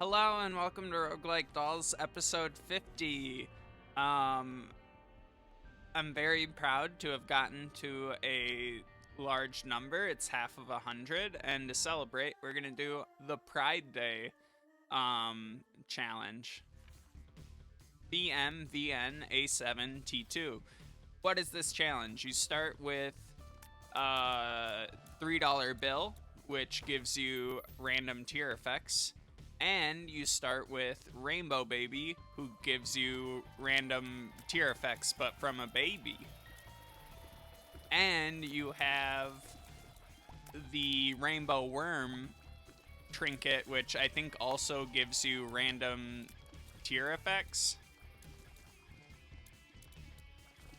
Hello and welcome to Roguelike Dolls episode 50. Um, I'm very proud to have gotten to a large number. It's half of 100, and to celebrate, we're gonna do the Pride Day challenge. BMVN A7T2. What is this challenge? You start with a $3 bill, which gives you random tier effects. And you start with Rainbow Baby, who gives you random tier effects, but from a baby. And you have the Rainbow Worm trinket, which I think also gives you random tier effects.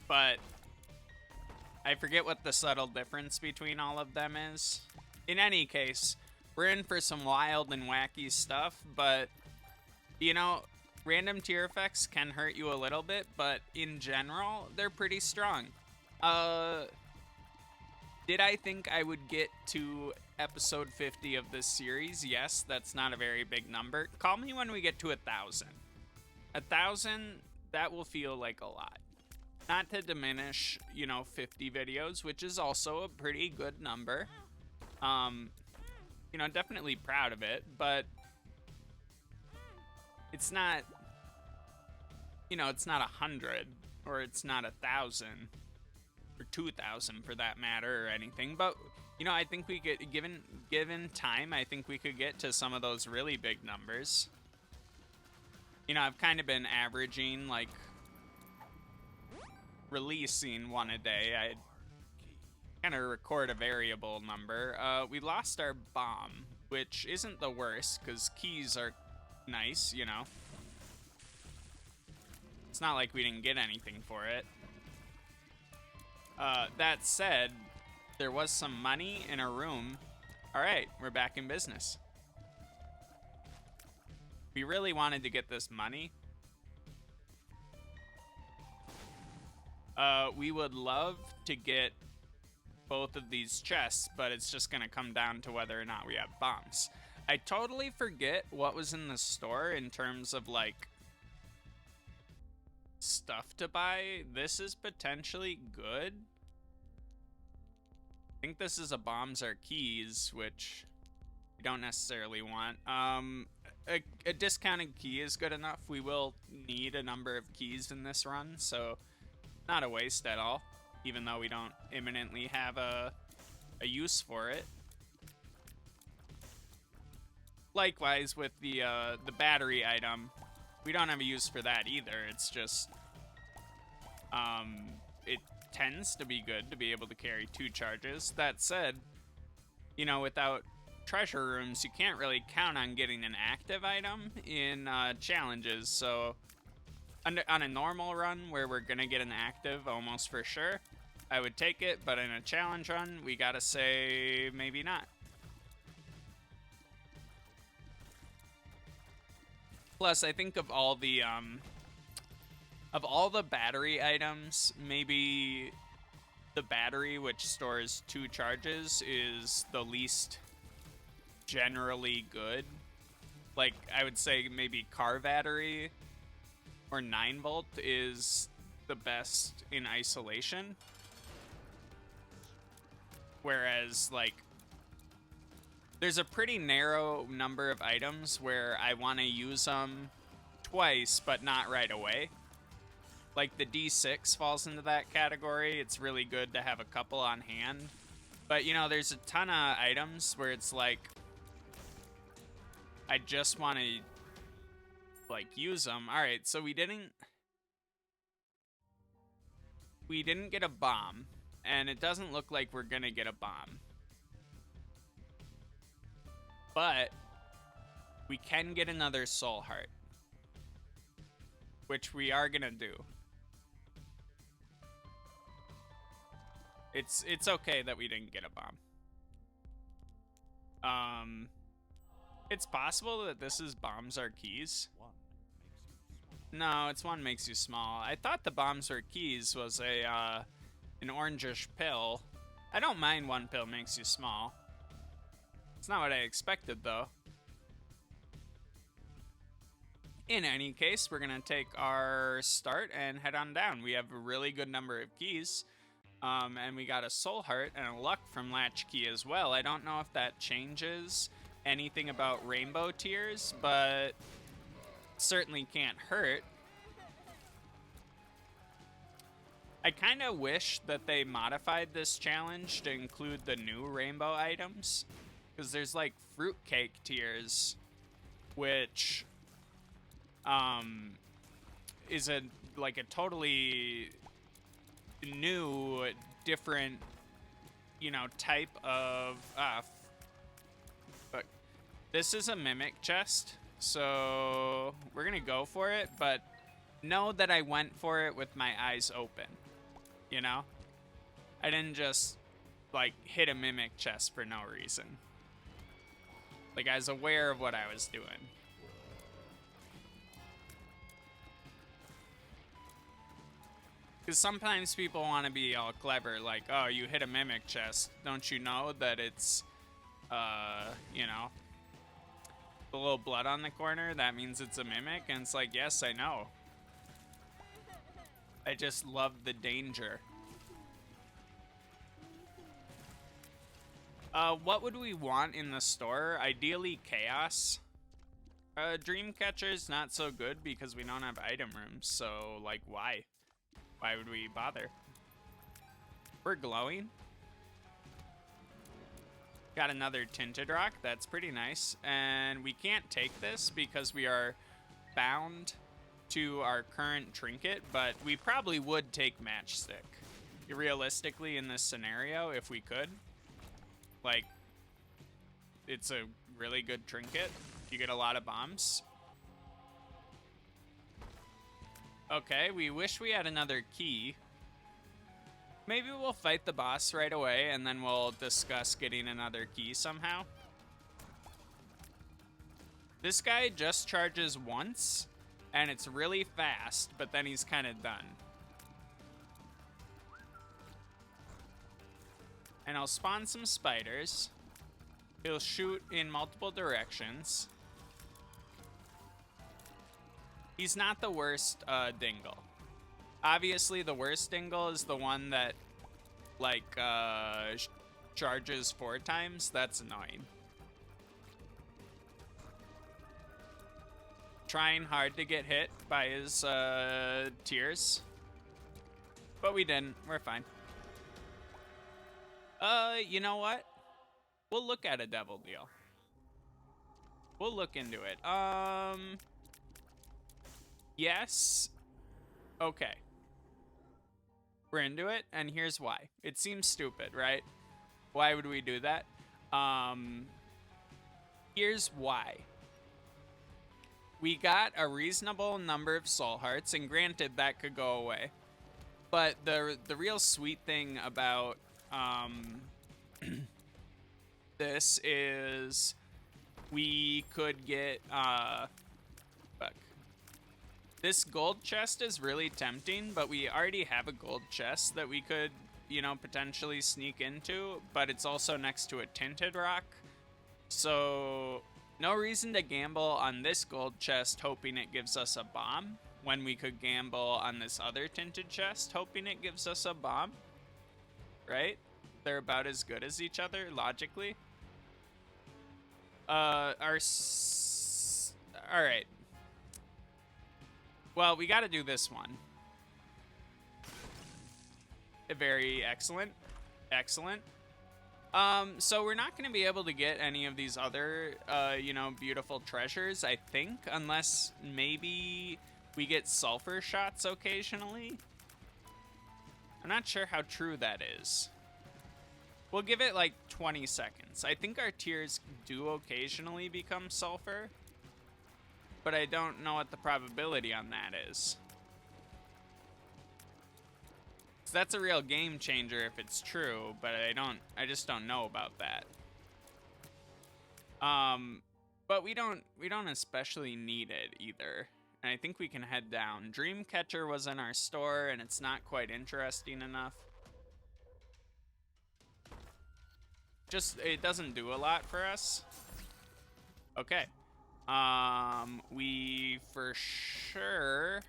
But I forget what the subtle difference between all of them is. In any case, we're in for some wild and wacky stuff, but, you know, random tier effects can hurt you a little bit, but in general, they're pretty strong. Did I think I would get to episode 50 of this series? Yes, that's not a very big number. Call me when we get to 1,000. 1,000, that will feel like a lot. Not to diminish, 50 videos, which is also a pretty good number. Definitely proud of it, but it's not, it's not 100, or it's not 1,000, or 2,000 for that matter, or anything. But, I think we could, given time, I think we could get to some of those really big numbers. I've kind of been averaging, like, releasing one a day. I kind of record a variable number. We lost our bomb, which isn't the worst, because keys are nice, It's not like we didn't get anything for it. That said, there was some money in a room. Alright, we're back in business. We really wanted to get this money. We would love to get both of these chests, but it's just gonna come down to whether or not we have bombs. I totally forget what was in the store in terms of, like, stuff to buy. This is potentially good. I think this is a bombs are keys, which we don't necessarily want. A discounted key is good enough. We will need a number of keys in this run, so not a waste at all, even though we don't imminently have a use for it. Likewise with the battery item, we don't have a use for that either. It's just, it tends to be good to be able to carry 2 charges. That said, without treasure rooms, you can't really count on getting an active item in challenges, so on a normal run where we're gonna get an active almost for sure, I would take it, but in a challenge run, we gotta say maybe not. Plus, I think of all the battery items, maybe the battery, which stores 2 charges, is the least generally good. Like, I would say maybe car battery or 9-volt is the best in isolation. Whereas, like, there's a pretty narrow number of items where I want to use them twice, but not right away. Like, the D6 falls into that category. It's really good to have a couple on hand. But, there's a ton of items where it's like, I just want to, like, use them. Alright, so we didn't get a bomb, and it doesn't look like we're gonna get a bomb. But we can get another soul heart, which we are gonna do. It's okay that we didn't get a bomb. It's possible that this is bombs are keys. No, it's one makes you small. I thought the bombs are keys was an orangish pill. I don't mind one pill makes you small. It's not what I expected, though. In any case, we're going to take our start and head on down. We have a really good number of keys. And we got a soul heart and a luck from Latchkey as well. I don't know if that changes anything about rainbow tiers, but certainly can't hurt. I kind of wish that they modified this challenge to include the new rainbow items, because there's like fruitcake tiers, which is a totally new, different, type of but this is a mimic chest, so we're gonna go for it, but know that I went for it with my eyes open. I didn't just hit a mimic chest for no reason. I was aware of what I was doing. Because sometimes people want to be all clever, like, oh, you hit a mimic chest. Don't you know that it's, the little blood on the corner? That means it's a mimic? And it's like, yes, I know. I just love the danger. What would we want in the store? Ideally, chaos. Dreamcatcher's not so good because we don't have item rooms, so, why? Why would we bother? We're glowing. Got another tinted rock. That's pretty nice. And we can't take this because we are bound to our current trinket, but we probably would take matchstick. Realistically, in this scenario, if we could. It's a really good trinket. You get a lot of bombs. Okay, we wish we had another key. Maybe we'll fight the boss right away, and then we'll discuss getting another key somehow. This guy just charges once, and it's really fast, but then he's kind of done. And I'll spawn some spiders. He'll shoot in multiple directions. He's not the worst Dingle. Obviously, the worst Dingle is the one that, charges 4 times. That's annoying. Trying hard to get hit by his tears. But we didn't. We're fine. You know what? We'll look at a devil deal. We'll look into it. Yes. Okay. We're into it, and here's why. It seems stupid, right? Why would we do that? Here's why. We got a reasonable number of soul hearts, and granted, that could go away. But the real sweet thing about this is we could get fuck. This gold chest is really tempting, but we already have a gold chest that we could, potentially sneak into, but it's also next to a tinted rock. So no reason to gamble on this gold chest hoping it gives us a bomb when we could gamble on this other tinted chest hoping it gives us a bomb. Right? They're about as good as each other, logically. Alright. Well, we gotta do this one. Very excellent. Excellent. So we're not gonna be able to get any of these other, beautiful treasures, I think, unless maybe we get sulfur shots occasionally. I'm not sure how true that is. We'll give it 20 seconds. I think our tiers do occasionally become sulfur, but I don't know what the probability on that is. So that's a real game changer if it's true, but I just don't know about that. But we don't especially need it either. And I think we can head down. Dreamcatcher was in our store, and it's not quite interesting enough. It doesn't do a lot for us. Okay. We for sure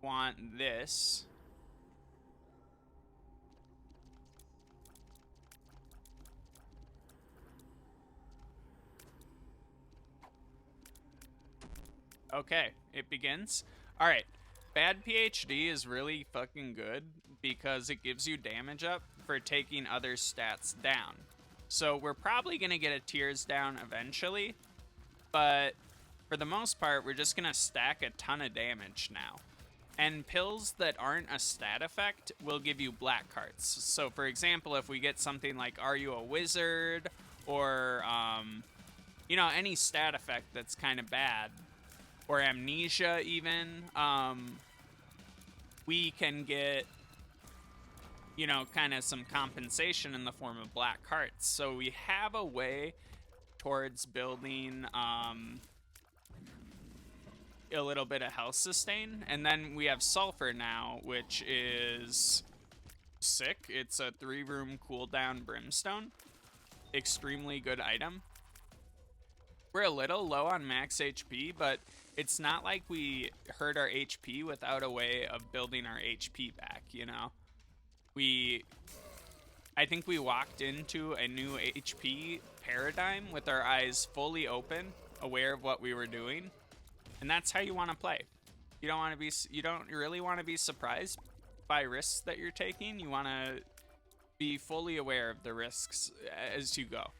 want this. Okay, it begins. All right, bad PhD is really fucking good because it gives you damage up for taking other stats down. So we're probably gonna get a tears down eventually, but for the most part, we're just gonna stack a ton of damage now. And pills that aren't a stat effect will give you black cards. So for example, if we get something like Are You a Wizard? Or, you know, any stat effect that's kind of bad, or amnesia even, we can get, you know, kind of some compensation in the form of black hearts. So we have a way towards building a little bit of health sustain. And then we have sulfur now, which is sick. It's a 3-room cooldown brimstone. Extremely good item. We're a little low on max HP, but it's not like we hurt our HP without a way of building our HP back, you know? I think we walked into a new HP paradigm with our eyes fully open, aware of what we were doing, and that's how you want to play. You don't really want to be surprised by risks that you're taking. You want to be fully aware of the risks as you go.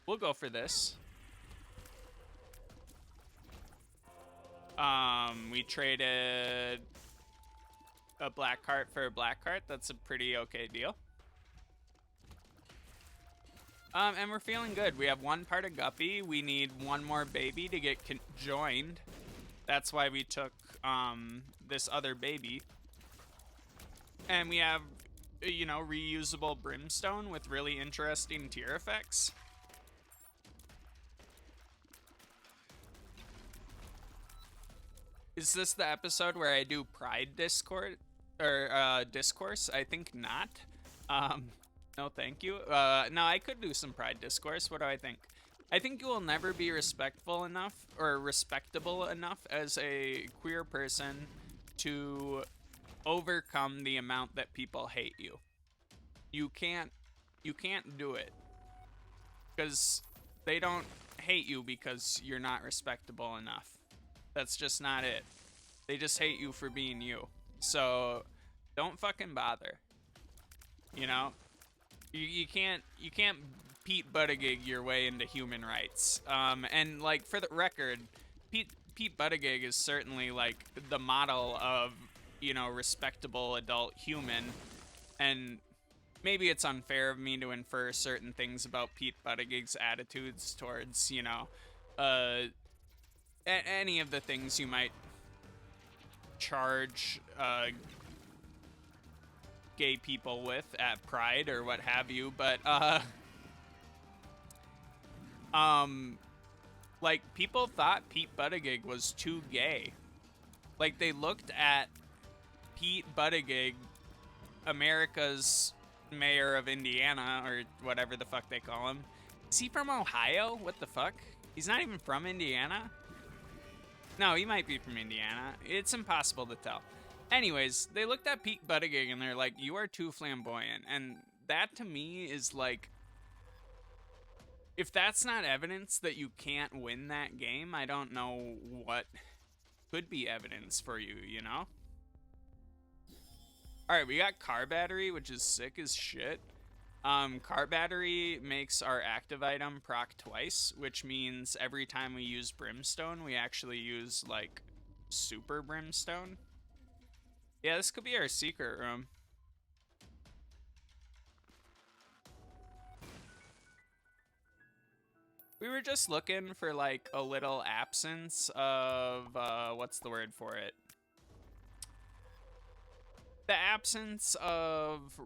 We'll go for this. We traded a black cart for a black cart. That's a pretty okay deal. And we're feeling good. We have 1 part of Guppy. We need 1 more baby to get joined. That's why we took this other baby. And we have, you know, reusable brimstone with really interesting tier effects. Is this the episode where I do Pride Discord or Discourse? I think not. No, thank you. No, I could do some Pride Discourse. What do I think? I think you will never be respectful enough or respectable enough as a queer person to overcome the amount that people hate you. You can't do it because they don't hate you because you're not respectable enough. That's just not it. They just hate you for being you. So don't fucking bother. You know, you can't Pete Buttigieg your way into human rights. And like for the record, Pete Buttigieg is certainly like the model of, you know, respectable adult human. And maybe it's unfair of me to infer certain things about Pete Buttigieg's attitudes towards, you know, any of the things you might charge gay people with at Pride or what have you, but like people thought Pete Buttigieg was too gay. Like they looked at Pete Buttigieg, America's mayor of Indiana or whatever the fuck they call him. Is he from Ohio? What the fuck? He's not even from Indiana? No, he might be from Indiana. It's impossible to tell. Anyways, they looked at Pete Buttigieg and they're like, you are too flamboyant. And that to me is like, if that's not evidence that you can't win that game, I don't know what could be evidence for you, you know? Alright, we got car battery, which is sick as shit. Car battery makes our active item proc twice, which means every time we use brimstone, we actually use, like, super brimstone. Yeah, this could be our secret room. We were just looking for, like, a little absence of, what's the word for it? The absence of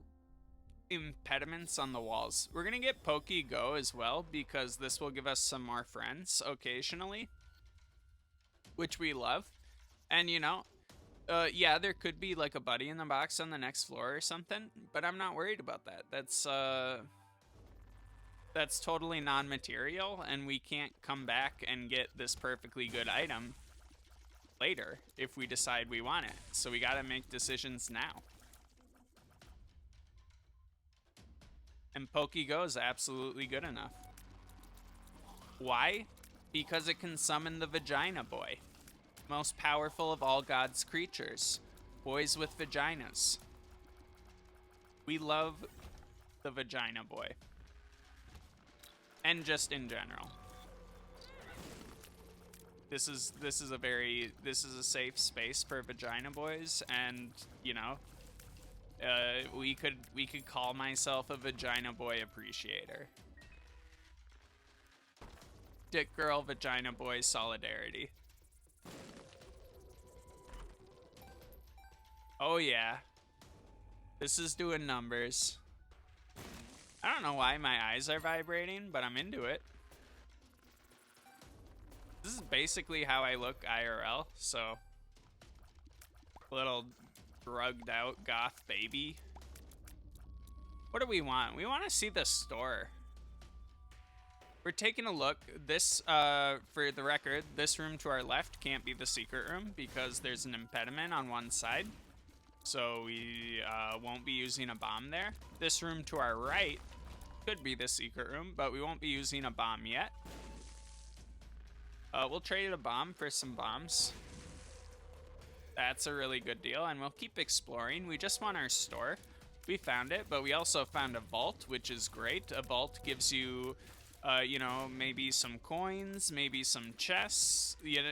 impediments on the walls. We're gonna get Pokey Go as well because this will give us some more friends occasionally, which we love. And you know, yeah, there could be like a buddy in the box on the next floor or something, but I'm not worried about that. That's that's totally non-material, and we can't come back and get this perfectly good item later if we decide we want it. So we gotta make decisions now. And Pokego is absolutely good enough. Why? Because it can summon the Vagina Boy. Most powerful of all God's creatures. Boys with vaginas. We love the Vagina Boy. And just in general. This is a safe space for Vagina Boys, and you know, we could call myself a Vagina Boy appreciator. Dick girl, Vagina Boy solidarity. Oh yeah. This is doing numbers. I don't know why my eyes are vibrating, but I'm into it. This is basically how I look IRL, so little drugged out goth baby. What do we want? We want to see the store. We're taking a look. This, for the record, this room to our left can't be the secret room because there's an impediment on one side. So we won't be using a bomb there. This room to our right could be the secret room, but we won't be using a bomb yet. We'll trade a bomb for some bombs. That's a really good deal, and we'll keep exploring. We just want our store. We found it, but we also found a vault, which is great. A vault gives you, you know, maybe some coins, maybe some chests. You know,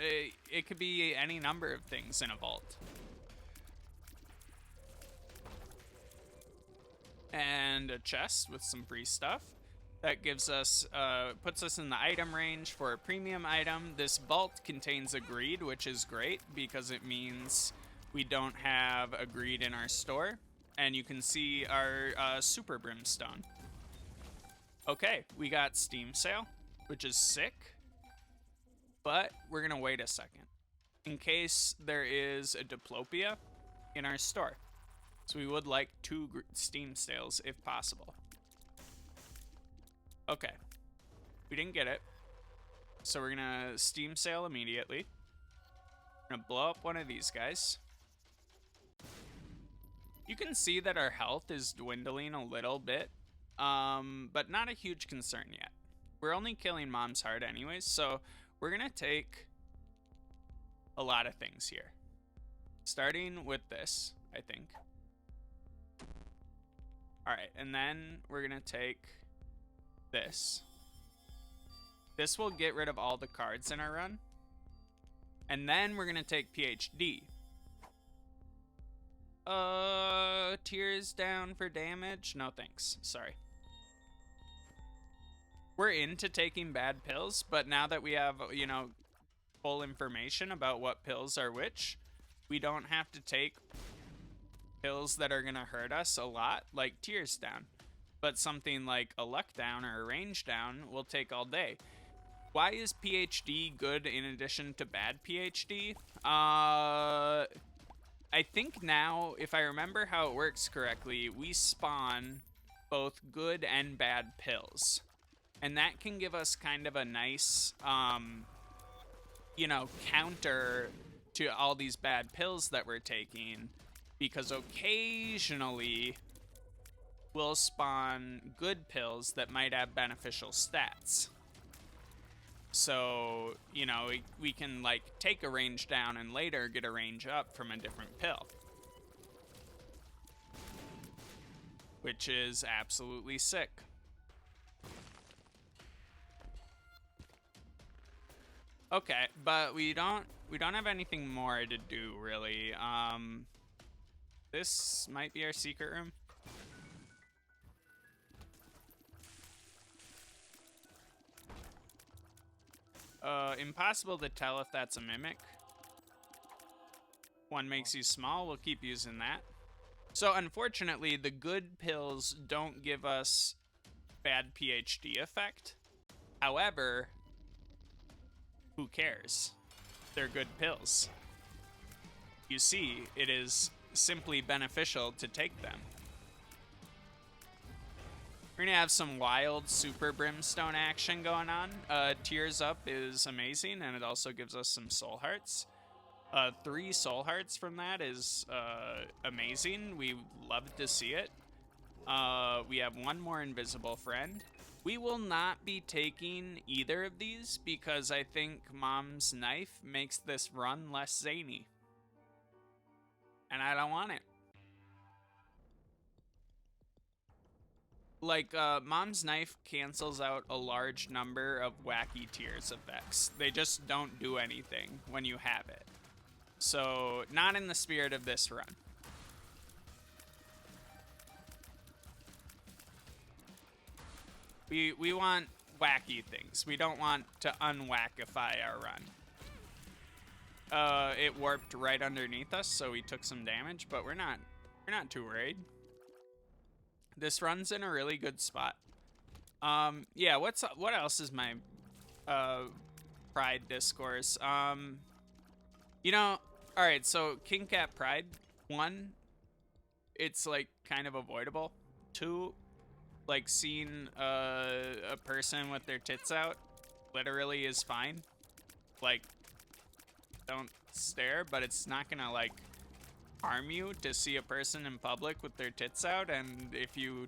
it could be any number of things in a vault. And a chest with some free stuff. That gives us, puts us in the item range for a premium item. This vault contains a greed, which is great because it means we don't have a greed in our store. And you can see our super brimstone. Okay, we got Steam sale, which is sick. But we're gonna wait a second in case there is a diplopia in our store. So we would like 2 Steam sales if possible. Okay, we didn't get it. So we're gonna Steam sale immediately. We're gonna blow up one of these guys. You can see that our health is dwindling a little bit, but not a huge concern yet. We're only killing Mom's Heart anyways, so we're gonna take a lot of things here. Starting with this, I think. Alright, and then we're gonna take this. This will get rid of all the cards in our run. And then we're gonna take PhD. Tears down for damage? No thanks, sorry. We're into taking bad pills, but now that we have, you know, full information about what pills are which, we don't have to take pills that are gonna hurt us a lot, like Tears Down. But something like a Luck Down or a Range Down we'll take all day. Why is PhD good in addition to bad PhD? I think now, if I remember how it works correctly, we spawn both good and bad pills. And that can give us kind of a nice, you know, counter to all these bad pills that we're taking. Because occasionally we'll spawn good pills that might have beneficial stats. So, you know, we can like take a range down and later get a range up from a different pill. Which is absolutely sick. Okay, but we don't have anything more to do really. This might be our secret room. Impossible to tell if that's a mimic. One makes you small, we'll keep using that. So unfortunately, the good pills don't give us bad PhD effect. However, who cares? They're good pills. You see, it is simply beneficial to take them. We're gonna have some wild super brimstone action going on. Tears Up is amazing, and it also gives us some soul hearts. 3 soul hearts from that is amazing. We love to see it. We have 1 more invisible friend. We will not be taking either of these because I think Mom's Knife makes this run less zany. And I don't want it. Like, Mom's Knife cancels out a large number of wacky tears effects. They just don't do anything when you have it. So, not in the spirit of this run. We want wacky things. We don't want to unwackify our run. It warped right underneath us, so we took some damage, but we're not too worried. This run's in a really good spot. Yeah, what else is my Pride discourse? You know, all right, so King Cat Pride, 1, it's like kind of avoidable. 2, like seeing a person with their tits out literally is fine. Like, don't stare, but it's not gonna like harm you to see a person in public with their tits out, and if you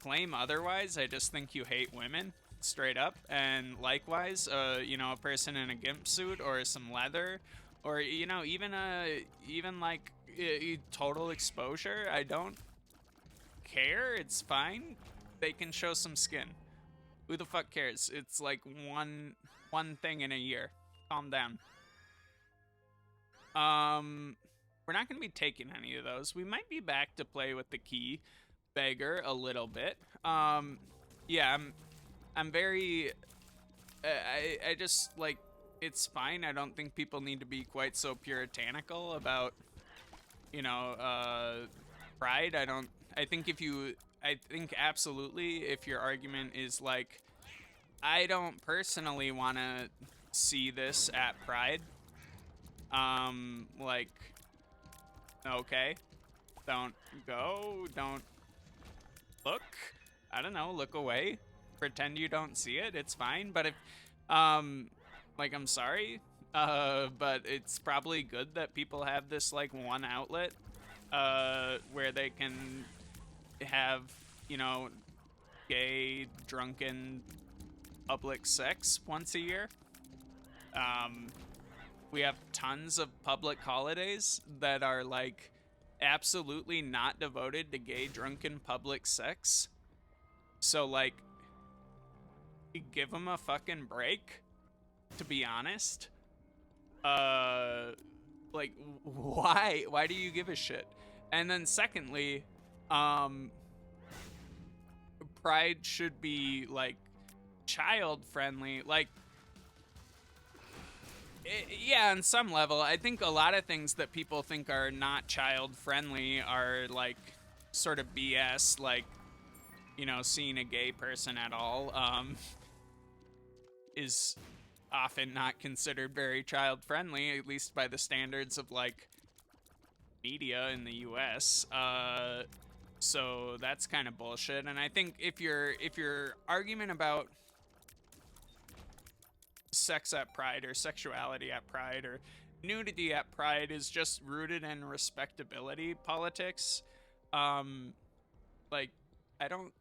claim otherwise, I just think you hate women straight up. And likewise, you know, a person in a gimp suit or some leather, or you know, even like total exposure, I don't care. It's fine. They can show some skin. Who the fuck cares? It's like one thing in a year. Calm down. We're not going to be taking any of those. We might be back to play with the key beggar a little bit. Yeah, I'm very, I just, like, it's fine. I don't think people need to be quite so puritanical about, you know, pride. I think absolutely if your argument is like, I don't personally want to see this at Pride, like, okay, don't go, don't look, I don't know, look away, pretend you don't see it, it's fine. But if, like, I'm sorry, but it's probably good that people have this, like, one outlet, where they can have, you know, gay, drunken, public sex once a year. We have tons of public holidays that are, like, absolutely not devoted to gay, drunken, public sex. So, like, give them a fucking break, to be honest. Like, why? Why do you give a shit? And then secondly, Pride should be, like, child-friendly. Like, yeah, on some level, I think a lot of things that people think are not child-friendly are, like, sort of BS, like, you know, seeing a gay person at all, is often not considered very child-friendly, at least by the standards of, like, media in the US. So that's kind of bullshit. And I think if your argument about sex at Pride or sexuality at Pride or nudity at Pride is just rooted in respectability politics, like, I don't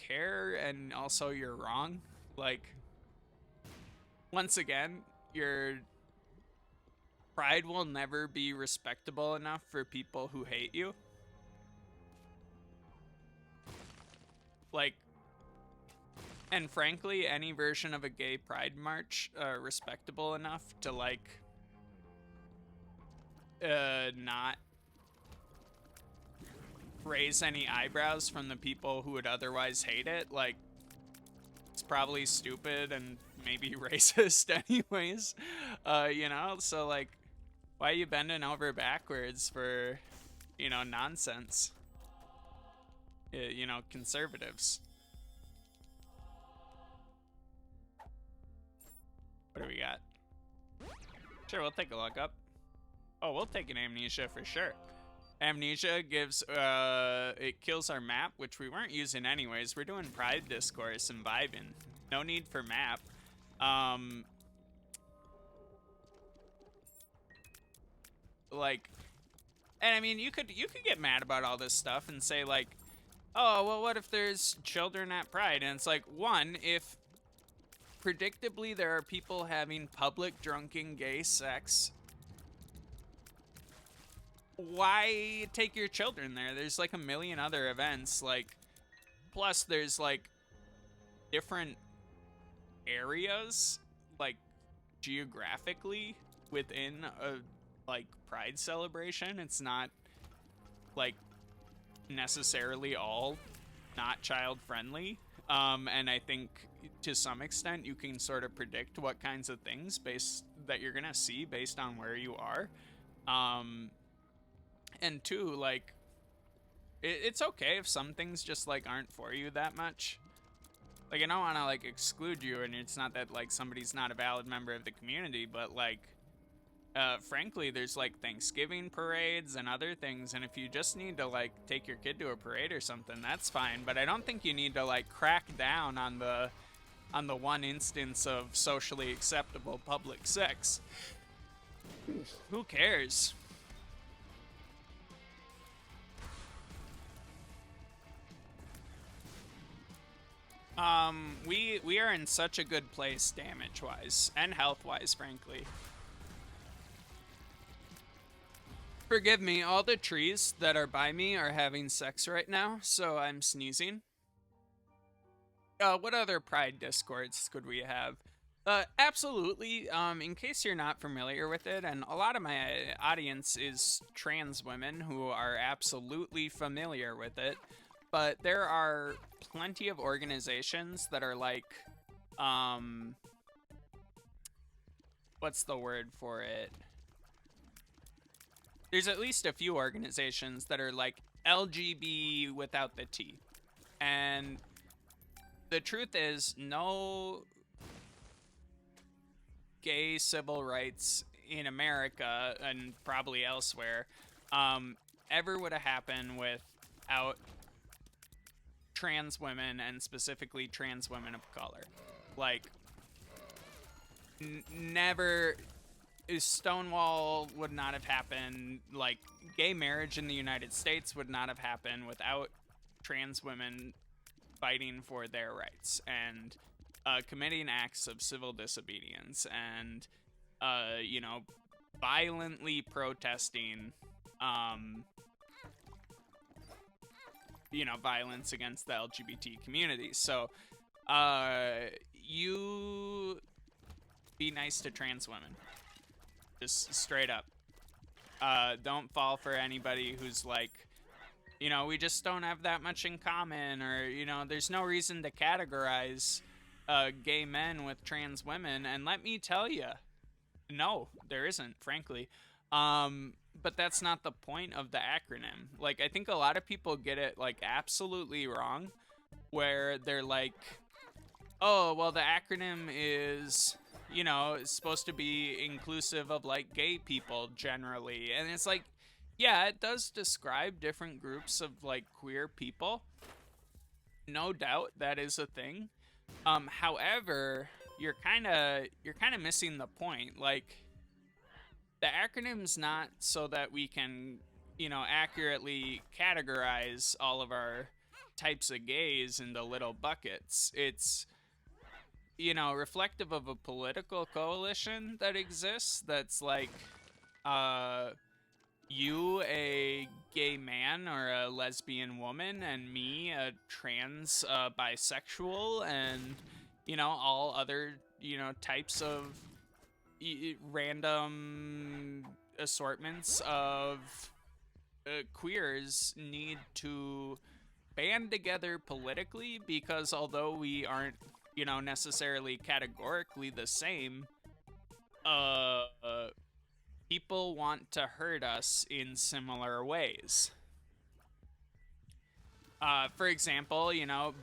care, and also you're wrong. Like, once again, your Pride will never be respectable enough for people who hate you. Like, and frankly, any version of a gay pride march, respectable enough to, like, not raise any eyebrows from the people who would otherwise hate it, like, it's probably stupid and maybe racist anyways, you know? So, like, why are you bending over backwards for, you know, nonsense? You know, conservatives. What do we got? Sure, we'll take a look up. Oh, we'll take an amnesia for sure. Amnesia gives it kills our map, which we weren't using anyways. We're doing Pride Discourse and vibing. No need for map. Like, and I mean, you could get mad about all this stuff and say like, oh well, what if there's children at Pride? And it's like, one, if predictably there are people having public drunken gay sex, why take your children there? There's like a million other events. Like, plus there's like different areas, like geographically within a like Pride celebration. It's not like necessarily all not child friendly. And I think to some extent you can sort of predict what kinds of things that you're gonna see based on where you are. And two, like, it's okay if some things just like aren't for you that much. Like, I don't want to like exclude you, and it's not that like somebody's not a valid member of the community, but like, frankly, there's like Thanksgiving parades and other things, and if you just need to like take your kid to a parade or something, that's fine. But I don't think you need to like crack down on the one instance of socially acceptable public sex. Who cares? We are in such a good place damage-wise and health-wise, frankly. Forgive me, all the trees that are by me are having sex right now, so I'm sneezing. What other Pride Discords could we have? Absolutely. In case you're not familiar with it, and a lot of my audience is trans women who are absolutely familiar with it, but there are plenty of organizations that are like, what's the word for it? There's at least a few organizations that are like LGB without the T. And the truth is, no gay civil rights in America, and probably elsewhere, ever would have happened without trans women, and specifically trans women of color. Like, never. Stonewall would not have happened. Like, gay marriage in the United States would not have happened without trans women fighting for their rights and committing acts of civil disobedience and violently protesting violence against the LGBT community. So you be nice to trans women. Just straight up. Don't fall for anybody who's like, we just don't have that much in common, or, there's no reason to categorize gay men with trans women. And let me tell you, no, there isn't, frankly. But that's not the point of the acronym. Like, I think a lot of people get it, like, absolutely wrong, where they're like, oh, well, the acronym is, it's supposed to be inclusive of, like, gay people generally. And it's like, yeah, it does describe different groups of, like, queer people. No doubt that is a thing. However, you're kind of missing the point. Like, the acronym's not so that we can, accurately categorize all of our types of gays into little buckets. It's, reflective of a political coalition that exists that's like, you, a gay man or a lesbian woman, and me, a trans bisexual, and, all other, types of random assortments of queers need to band together politically, because although we aren't, necessarily categorically the same, people want to hurt us in similar ways. For example,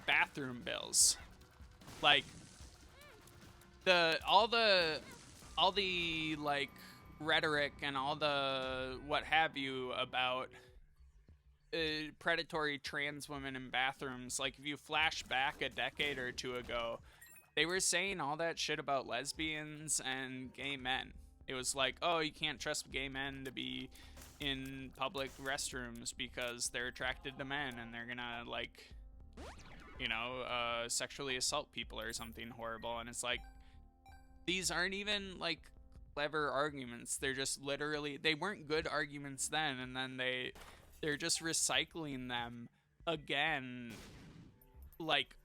bathroom bills. Like, all the like rhetoric and all the what have you about predatory trans women in bathrooms. Like, if you flash back a decade or two ago, they were saying all that shit about lesbians and gay men. It was like, oh, you can't trust gay men to be in public restrooms because they're attracted to men and they're gonna, like, you know, sexually assault people or something horrible. And it's like, these aren't even, like, clever arguments. They're just literally, they weren't good arguments then, and then they're just recycling them again, like,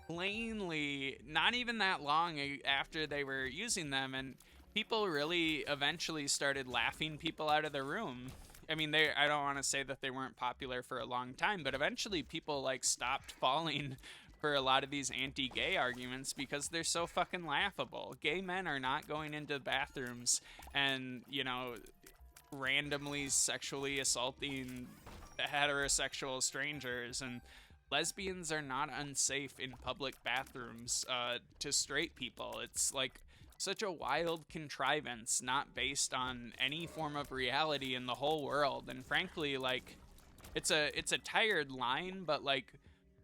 plainly not even that long after they were using them, and people really eventually started laughing people out of the room. I mean, I don't want to say that they weren't popular for a long time, but eventually people, like, stopped falling for a lot of these anti-gay arguments because they're so fucking laughable. Gay men are not going into bathrooms and, you know, randomly sexually assaulting heterosexual strangers, and lesbians are not unsafe in public bathrooms to straight people. It's like such a wild contrivance, not based on any form of reality in the whole world. And frankly, like, it's a tired line, but like,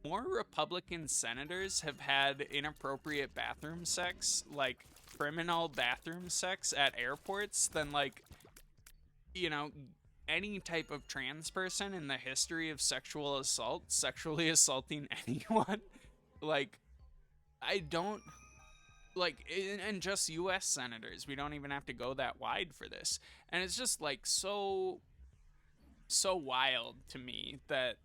more Republican senators have had inappropriate bathroom sex, like criminal bathroom sex at airports, than, like, you know, any type of trans person in the history of sexual assault, sexually assaulting anyone. Like, I don't, like, and just US senators. We don't even have to go that wide for this. And it's just, like, so wild to me that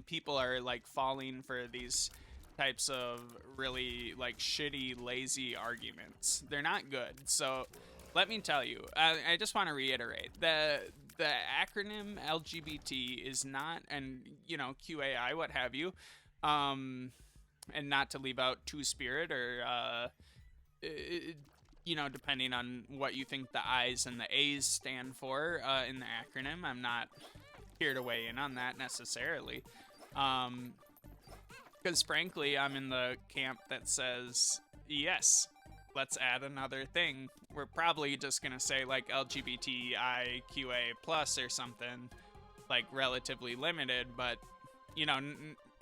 people are, like, falling for these types of really, like, shitty, lazy arguments. They're not good. So let me tell you, I just want to reiterate, the acronym LGBT is not, and, you know, QAI, what have you, and not to leave out Two-Spirit or, you know, depending on what you think the I's and the A's stand for in the acronym. I'm not here to weigh in on that necessarily. Because frankly, I'm in the camp that says, yes, let's add another thing. We're probably just gonna say, like, LGBTIQA plus or something, like, relatively limited, but, you know,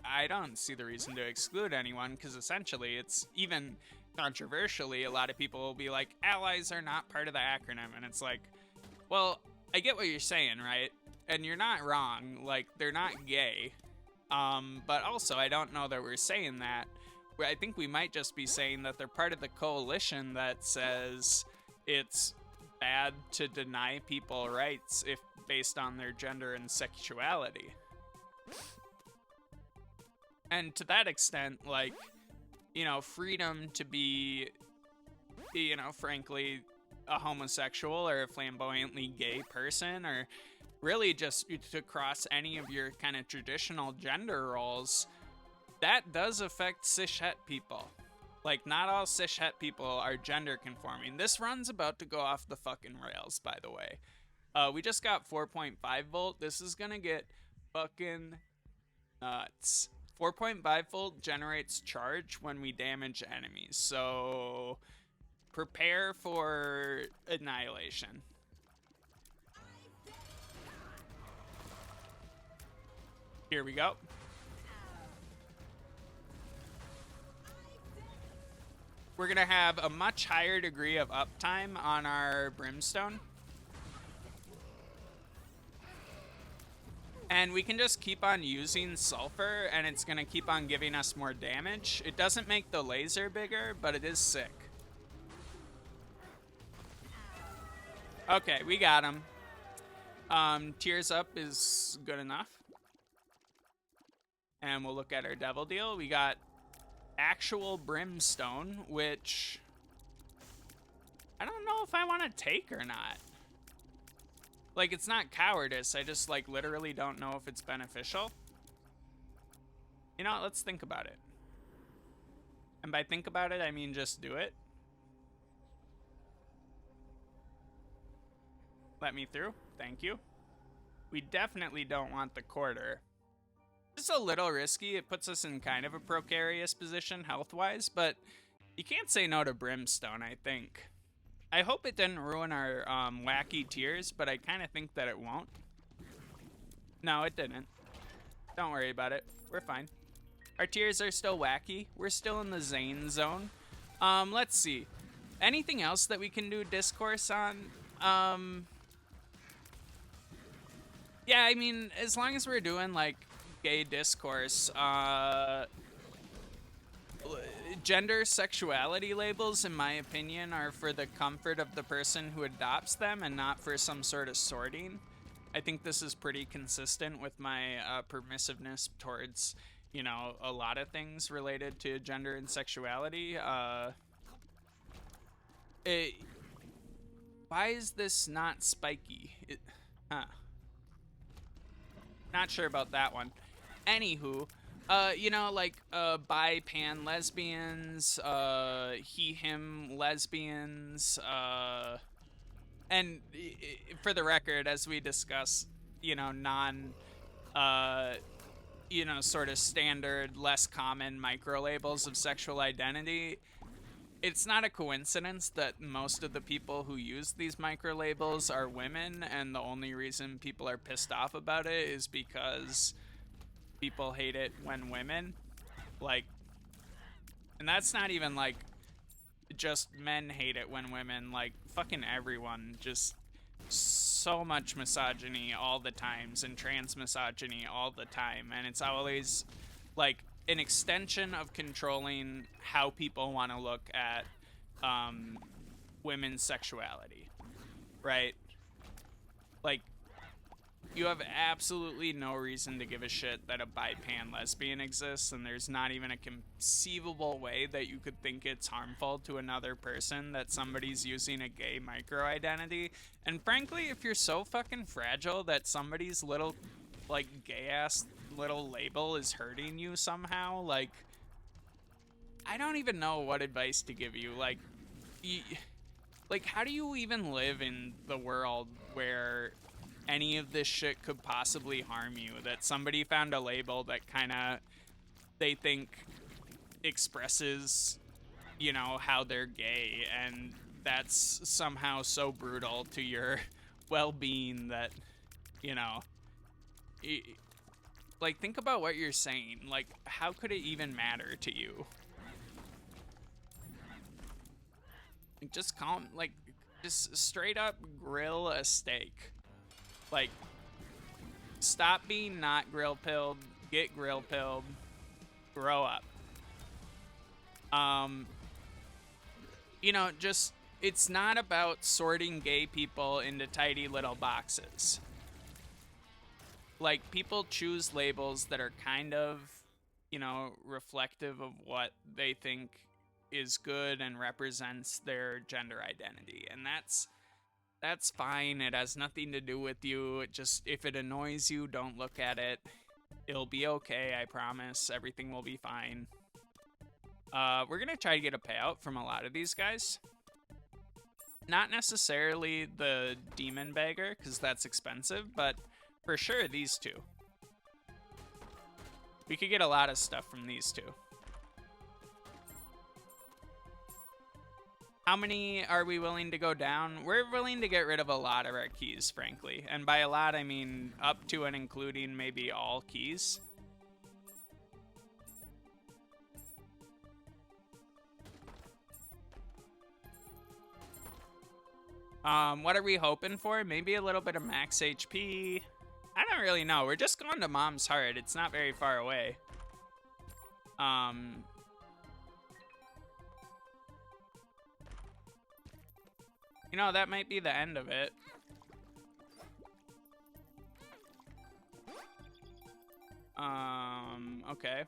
I don't see the reason to exclude anyone, because essentially it's, even controversially, a lot of people will be like, allies are not part of the acronym, and it's like, well, I get what you're saying, right? And you're not wrong, like, they're not gay, but also I don't know that we're saying that. I think we might just be saying that they're part of the coalition that says it's bad to deny people rights if based on their gender and sexuality. And to that extent, like, you know, freedom to be, you know, frankly, a homosexual or a flamboyantly gay person, or really just to cross any of your kind of traditional gender roles, that does affect cishet people. Like, not all cishet people are gender conforming. This run's about to go off the fucking rails, by the way. We just got 4.5 volt. This is gonna get fucking nuts. 4.5 volt generates charge when we damage enemies, so prepare for annihilation. Here we go. We're gonna have a much higher degree of uptime on our Brimstone. And we can just keep on using sulfur, and it's gonna keep on giving us more damage. It doesn't make the laser bigger, but it is sick. Okay, we got him. Tears up is good enough. And we'll look at our devil deal. We got actual Brimstone, which I don't know if I want to take or not. Like, it's not cowardice, I just, like, literally don't know if it's beneficial. You know what, let's think about it. And by think about it, I mean just do it. Let me through, thank you. We definitely don't want the quarter. It's a little risky. It puts us in kind of a precarious position health-wise, but you can't say no to Brimstone, I think. I hope it didn't ruin our wacky tears, but I kind of think that it won't. No, it didn't. Don't worry about it. We're fine. Our tiers are still wacky. We're still in the Zane zone. Let's see. Anything else that we can do discourse on? Yeah, I mean, as long as we're doing, like, gay discourse, gender sexuality labels, in my opinion, are for the comfort of the person who adopts them and not for some sort of sorting. I think this is pretty consistent with my permissiveness towards, you know, a lot of things related to gender and sexuality. Why is this not spiky? Not sure about that one. Anywho, you know, like, bi, pan lesbians, he, him lesbians, and for the record, as we discuss, you know, you know, sort of standard, less common micro labels of sexual identity, it's not a coincidence that most of the people who use these micro labels are women, and the only reason people are pissed off about it is because people hate it when women, like, and that's not even like just men hate it when women, like, fucking everyone, just so much misogyny all the times and trans misogyny all the time, and it's always like an extension of controlling how people want to look at women's sexuality, right? Like, you have absolutely no reason to give a shit that a bi-pan lesbian exists, and there's not even a conceivable way that you could think it's harmful to another person that somebody's using a gay micro-identity. And frankly, if you're so fucking fragile that somebody's little, like, gay-ass little label is hurting you somehow, like, I don't even know what advice to give you. Like, like, how do you even live in the world where any of this shit could possibly harm you? That somebody found a label that kind of they think expresses, you know, how they're gay, and that's somehow so brutal to your well-being that, you know, like, think about what you're saying. Like, how could it even matter to you? Just just straight up grill a steak. Like, stop being not grill pilled, get grill pilled, grow up. You know, just, it's not about sorting gay people into tidy little boxes. Like, people choose labels that are kind of, you know, reflective of what they think is good and represents their gender identity. And that's fine. It has nothing to do with you. It just, if it annoys you, don't look at it. It'll be okay, I promise. Everything will be fine. We're gonna try to get a payout from a lot of these guys. Not necessarily the Demon Beggar, because that's expensive, but for sure these two. We could get a lot of stuff from these two. How many are we willing to go down? We're willing to get rid of a lot of our keys, frankly. And by a lot, I mean up to and including maybe all keys. What are we hoping for? Maybe a little bit of max HP. I don't really know. We're just going to Mom's Heart. It's not very far away. You know, that might be the end of it. Okay.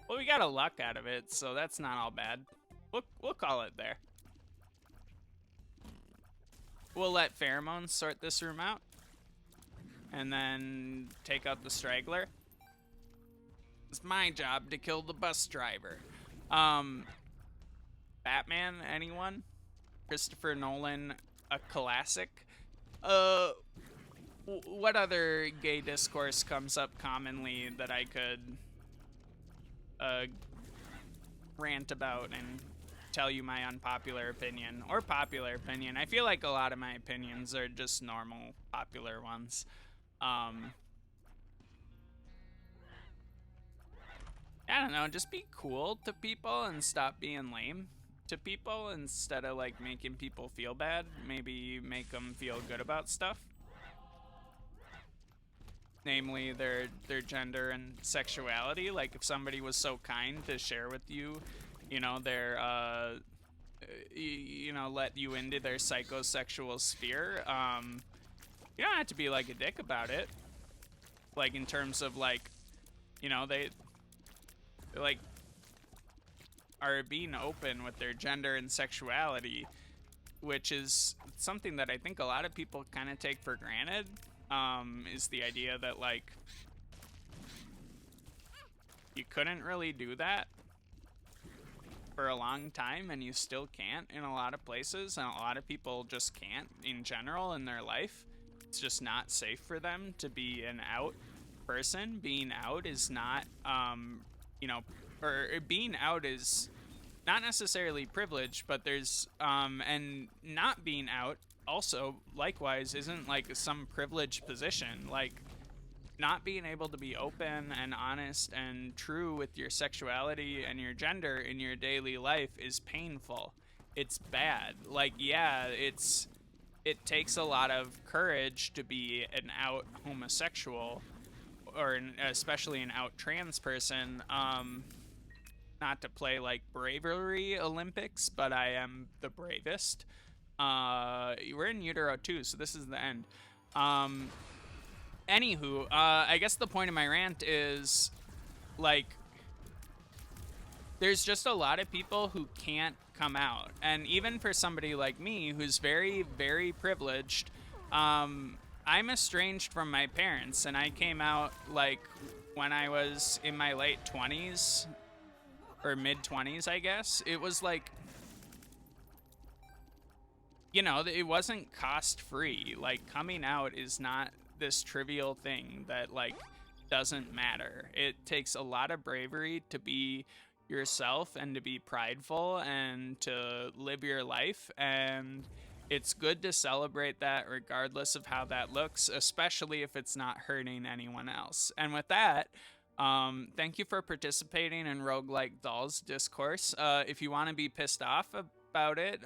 Well, we got a luck out of it, so that's not all bad. We'll call it there. We'll let Pheromones sort this room out. And then take out the Straggler. It's my job to kill the bus driver. Batman, anyone? Christopher Nolan, a classic. What other gay discourse comes up commonly that I could rant about and tell you my unpopular opinion, or popular opinion? I feel like a lot of my opinions are just normal popular ones. I don't know, just be cool to people and stop being lame to people instead of like making people feel bad. Maybe make them feel good about stuff. Namely their gender and sexuality. Like if somebody was so kind to share with you, you know, their you know, let you into their psychosexual sphere, you don't have to be like a dick about it. Like in terms of like, you know, they like are being open with their gender and sexuality, which is something that I think a lot of people kind of take for granted, is the idea that like you couldn't really do that for a long time and you still can't in a lot of places, and a lot of people just can't in general in their life. It's just not safe for them to be an out person. Being out is not you know, or being out is not necessarily privilege, but there's and not being out also likewise isn't like some privileged position. Like not being able to be open and honest and true with your sexuality and your gender in your daily life is painful. It's bad. Like yeah, it takes a lot of courage to be an out homosexual, or especially an out trans person. Not to play like bravery Olympics, but I am the bravest. We're in utero too, so this is the end. Anywho, I guess the point of my rant is like there's just a lot of people who can't come out, and even for somebody like me who's very, very privileged, I'm estranged from my parents, and I came out like when I was in my late 20s or mid 20s, I guess. It was like, you know, it wasn't cost free. Like coming out is not this trivial thing that like doesn't matter. It takes a lot of bravery to be yourself and to be prideful and to live your life, and it's good to celebrate that regardless of how that looks, especially if it's not hurting anyone else. And with that, thank you for participating in Roguelike Dolls discourse. If you want to be pissed off about it,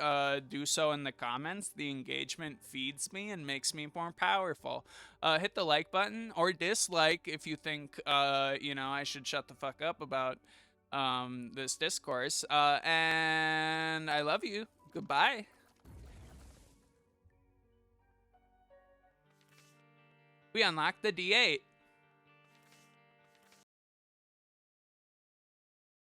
do so in the comments. The engagement feeds me and makes me more powerful. Hit the like button or dislike if you think, you know, I should shut the fuck up about this discourse. And I love you. Goodbye. We unlocked the D8.